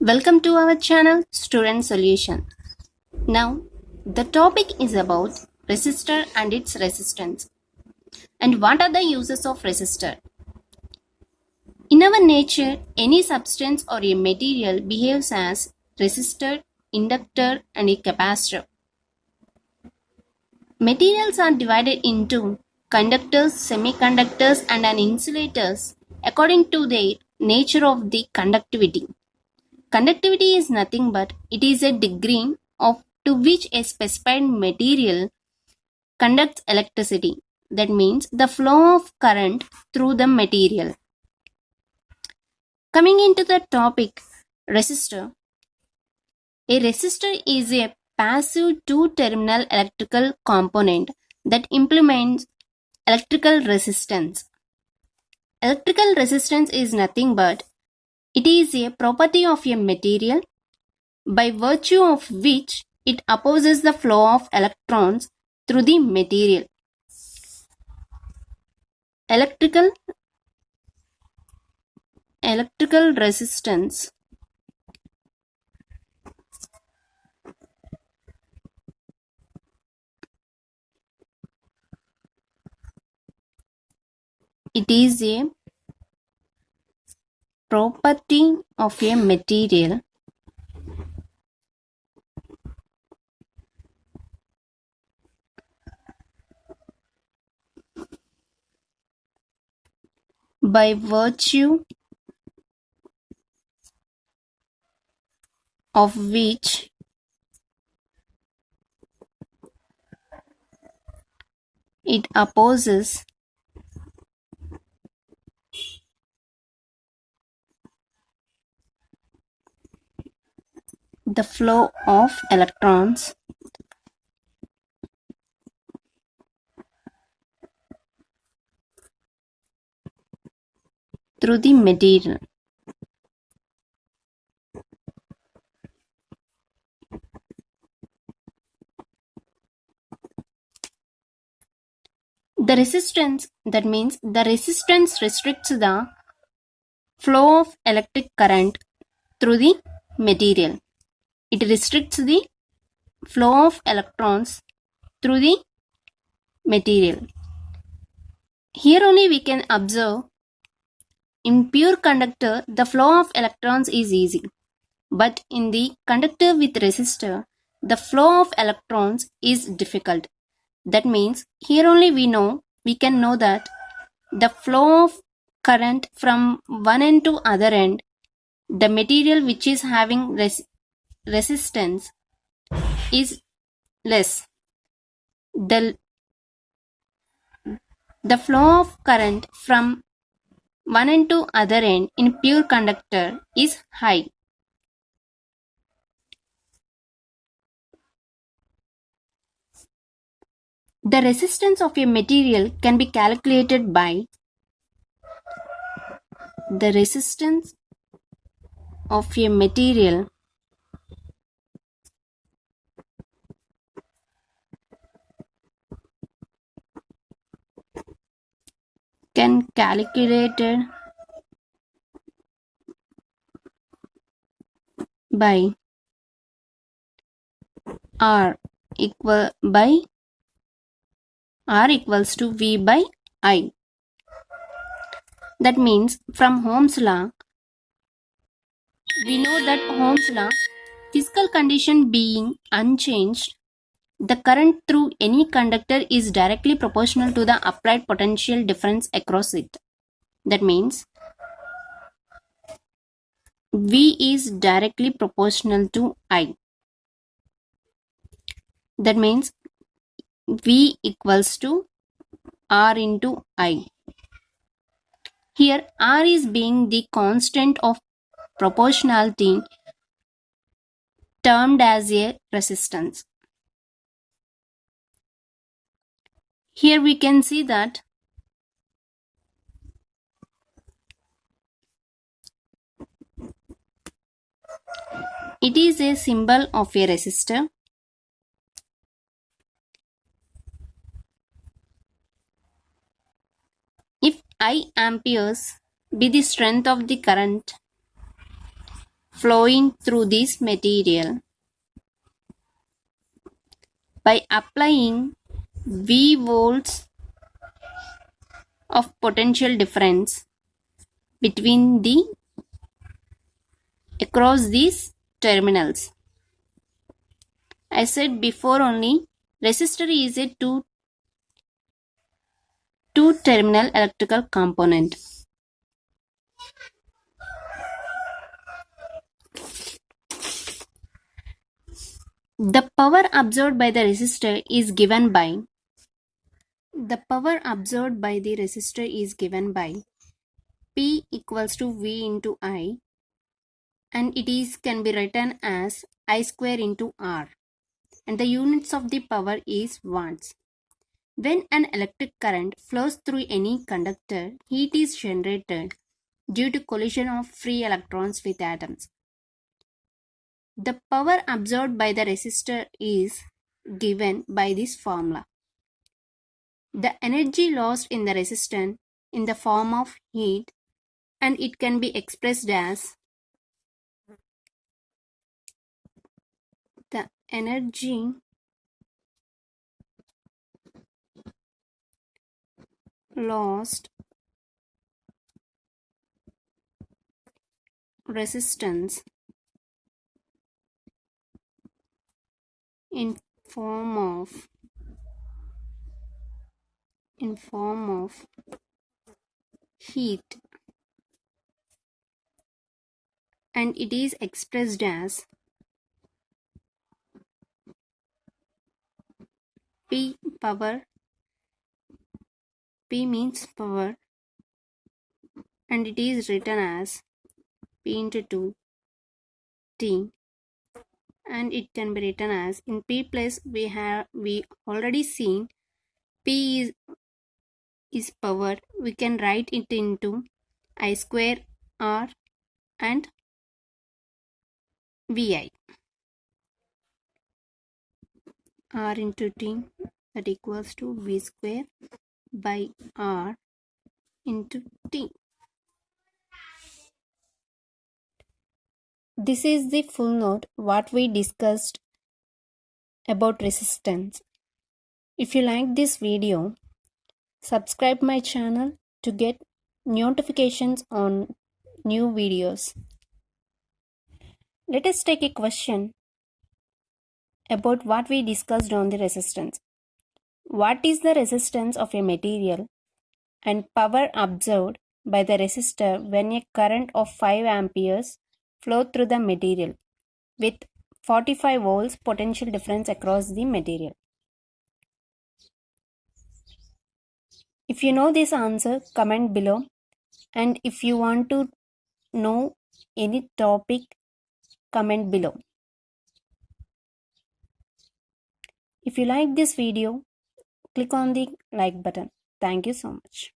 Welcome to our channel Student Solution. Now the topic is about resistor and its resistance. And what are the uses of resistor? In our nature, any substance or a material behaves as resistor, inductor and a capacitor. Materials are divided into conductors, semiconductors and an insulators according to their nature of the conductivity. Conductivity is nothing but it is a degree of to which a specified material conducts electricity. That means the flow of current through the material. Coming into the topic resistor. A resistor is a passive two-terminal electrical component that implements electrical resistance. Electrical resistance is nothing but it is a property of a material by virtue of which it opposes the flow of electrons through the material. Electrical resistance it is a property of a material by virtue of which it opposes the flow of electrons through the material. The resistance, that means the resistance restricts the flow of electric current through the material. It restricts the flow of electrons through the material. Here only we can observe in pure conductor the flow of electrons is easy, but in the conductor with resistor the flow of electrons is difficult. That means here only we can know that the flow of current from one end to other end, the material which is having resistance is less. The flow of current from one end to other end in pure conductor is high. The resistance of a material can be calculated by the resistance of a material can calculated by R equals to V by I. That means from Ohm's law, we know that Ohm's law, physical condition being unchanged, the current through any conductor is directly proportional to the applied potential difference across it. That means V is directly proportional to I. That means V equals to R into I. Here R is being the constant of proportionality termed as a resistance. Here we can see that it is a symbol of a resistor. If I amperes be the strength of the current flowing through this material. By applying V volts of potential difference between the across these terminals. I said before only, resistor is a two-terminal electrical component. The power absorbed by the resistor is given by P equals to V into I, and it can be written as I square into R, and the units of the power is watts. When an electric current flows through any conductor, heat is generated due to collision of free electrons with atoms. The power absorbed by the resistor is given by this formula. The energy lost in the resistance in the form of heat, and it can be expressed as the energy lost resistance in form of heat, and it is expressed as P power. P means power, and it is written as P into 2T, and it can be written as in P place we already seen P is power. We can write it into I square R and VI. R into T, that equals to V square by R into T. This is the full note what we discussed about resistance. If you like this video, subscribe my channel to get notifications on new videos. Let us take a question about what we discussed on the resistance. What is the resistance of a material and power absorbed by the resistor when a current of 5 amperes flow through the material with 45 volts potential difference across the material? If you know this answer, comment below, and if you want to know any topic, comment below. If you like this video, click on the like button. Thank you so much.